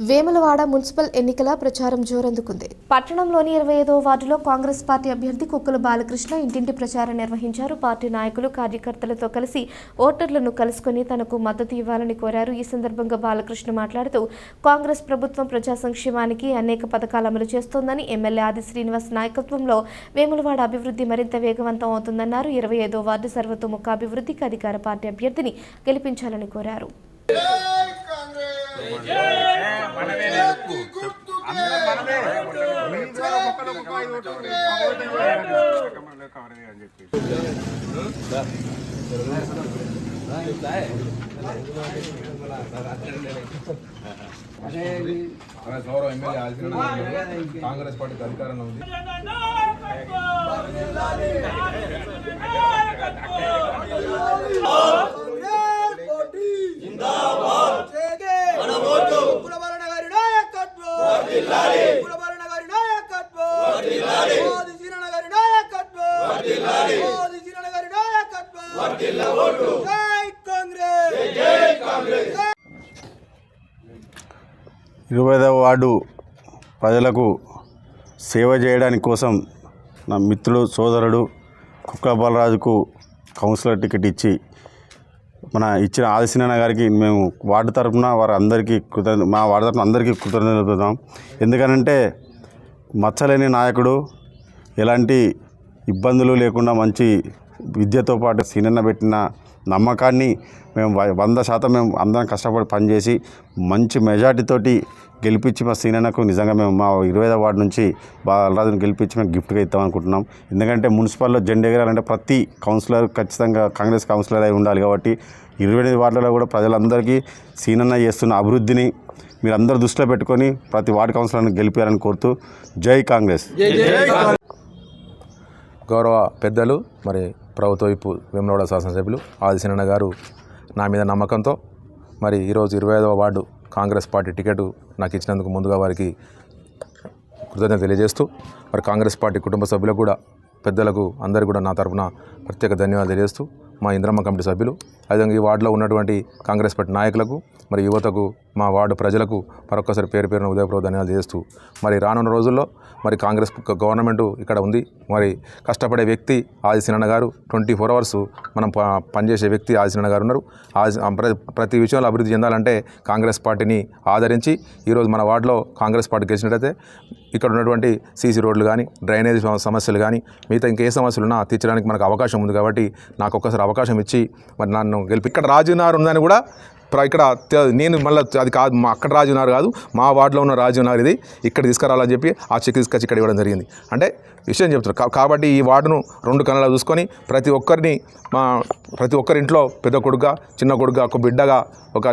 Vemulawada municipal ఎన్నికల ప్రచారం జోరందుకుంది. పట్టణంలోని 25వ వార్డులో కాంగ్రెస్ పార్టీ అభ్యర్థి కుక్కల బాలకృష్ణ ఇంటింటి ప్రచారం నిర్వహించారు. పార్టీ నాయకులు, కార్యకర్తలతో కలిసి ఓటర్లను కలుసుకుని తనకు మద్దతు ఇవ్వాలని కోరారు. ఈ సందర్భంగా బాలకృష్ణ మాట్లాడుతూ కాంగ్రెస్ ప్రభుత్వం ప్రజా సంక్షేమానికి అనేక పథకాలు అమలు చేస్తోందని, ఎమ్మెల్యే ఆది శ్రీనివాస్ నాయకత్వంలో వేములవాడ అభివృద్ధి మరింత వేగవంతం అవుతుందన్నారు. 25వ వార్డు సర్వతోముఖ అభివృద్ధికి అధికార పార్టీ అభ్యర్థిని గెలిపించాలని కోరారు. గౌరవ ఎమ్మెల్యే కాంగ్రెస్ పార్టీ అధికారంలో ఉంది. ఇరవైదవ వార్డు ప్రజలకు సేవ చేయడానికి కోసం నా మిత్రుడు, సోదరుడు కుక్కల బాలరాజుకు కౌన్సిలర్ టికెట్ ఇచ్చి మన ఇచ్చిన ఆదిశీనన్న గారికి మేము వార్డు తరఫున మా వార్డు తరఫున అందరికీ కృతజ్ఞతలు తెలుపుతున్నాం. ఎందుకనంటే మచ్చలేని నాయకుడు, ఎలాంటి ఇబ్బందులు లేకుండా మంచి విద్యతో పాటు సీనన్న పెట్టిన నమ్మకాన్ని మేము 100% మేము అందరం కష్టపడి పనిచేసి మంచి మెజార్టీతోటి గెలిపించి మా సీనన్నకు నిజంగా మేము మా 25వ వార్డు నుంచి బాలరాజుని గెలిపించి మేము గిఫ్ట్గా ఇద్దామనుకుంటున్నాం. ఎందుకంటే మున్సిపల్లో జెండా ఎగరాలంటే ప్రతి కౌన్సిలర్ ఖచ్చితంగా కాంగ్రెస్ కౌన్సిలర్ అయి ఉండాలి. కాబట్టి 28 వార్డులలో కూడా ప్రజలందరికీ సీనన్న చేస్తున్న అభివృద్ధిని మీరందరూ దృష్టిలో పెట్టుకొని ప్రతి వార్డు కౌన్సిలర్ని గెలిపారని కోరుతూ జై కాంగ్రెస్. గౌరవ పెద్దలు, మరి ప్రభుత్వ వైపు వేములవాడ శాసనసభ్యులు ఆదిశీనన్న గారు నా మీద నమ్మకంతో మరి ఈరోజు 25వ వార్డు కాంగ్రెస్ పార్టీ టికెట్ నాకు ఇచ్చినందుకు ముందుగా వారికి కృతజ్ఞత తెలియజేస్తూ, మరి కాంగ్రెస్ పార్టీ కుటుంబ సభ్యులకు కూడా, పెద్దలకు అందరికీ కూడా నా తరఫున ప్రత్యేక ధన్యవాదాలు తెలియజేస్తూ, మా ఇంద్రమ్మ కమిటీ సభ్యులు, అదేవిధంగా ఈ వార్డులో ఉన్నటువంటి కాంగ్రెస్ పార్టీ నాయకులకు, మరి యువతకు, మా వార్డు ప్రజలకు మరొకసారి పేరున ఉదయపూర్వక ధన్యవాదాలు చేస్తూ, మరి రానున్న రోజుల్లో మరి కాంగ్రెస్ గవర్నమెంట్ ఇక్కడ ఉంది. మరి కష్టపడే వ్యక్తి ఆదిశీనన్న గారు, 24 అవర్స్ మనం పనిచేసే వ్యక్తి ఆదిశీనన్న గారు ఉన్నారు. ప్రతి విషయంలో అభివృద్ధి చెందాలంటే కాంగ్రెస్ పార్టీని ఆదరించి ఈరోజు మన వార్డులో కాంగ్రెస్ పార్టీ గెలిచినట్టయితే ఇక్కడ ఉన్నటువంటి సీసీ రోడ్లు కానీ, డ్రైనేజ్ సమస్యలు కానీ, మిగతా ఇంకే సమస్యలు ఉన్నా తీర్చడానికి మనకు అవకాశం ఉంది. కాబట్టి నాకు ఒక్కసారి అవకాశం ఇచ్చి మరి నన్ను గెలిపి ఇక్కడ రాజీనగర్ ఉందని కూడా ఇక్కడ నేను మళ్ళీ అది కాదు, మా అక్కడ రాజీనగర్ కాదు, మా వార్డులో ఉన్న రాజీనగర్ ఇది, ఇక్కడ తీసుకురావాలని చెప్పి ఆ చెక్ తీసుకొచ్చి ఇక్కడ ఇవ్వడం జరిగింది. అంటే విషయం చెప్తున్నారు. కాబట్టి ఈ వార్డును 2 కళ్ళలో చూసుకొని ప్రతి ఒక్కరి ఇంట్లో పెద్ద కొడుకుగా, చిన్న కొడుకుగా, ఒక బిడ్డగా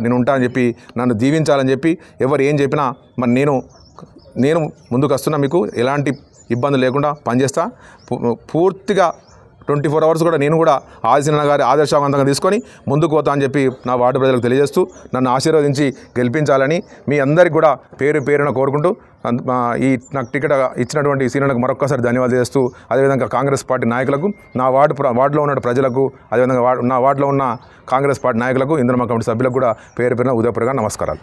నేను ఉంటానని చెప్పి నన్ను దీవించాలని చెప్పి ఎవరు ఏం చెప్పినా మరి నేను ముందుకు వస్తున్నా. మీకు ఎలాంటి ఇబ్బంది లేకుండా పనిచేస్తా. పూర్తిగా 24 అవర్స్ కూడా నేను కూడా ఆదిశీనన్న గారి ఆదర్శవంతంగా తీసుకొని ముందుకు పోతా అని చెప్పి నా వార్డు ప్రజలకు తెలియజేస్తూ, నన్ను ఆశీర్వదించి గెలిపించాలని మీ అందరికీ కూడా పేరున కోరుకుంటూ, నాకు టికెట్ ఇచ్చినటువంటి సీనన్నకు మరొక్కసారి ధన్యవాదాలు చేస్తూ, అదేవిధంగా కాంగ్రెస్ పార్టీ నాయకులకు, నా వార్డులో ఉన్న ప్రజలకు, అదేవిధంగా నా వార్డులో ఉన్న కాంగ్రెస్ పార్టీ నాయకులకు, ఇంద్రమ్మ కమిటీ సభ్యులకు కూడా పేరున ఉదయపూర్వక నమస్కారాలు.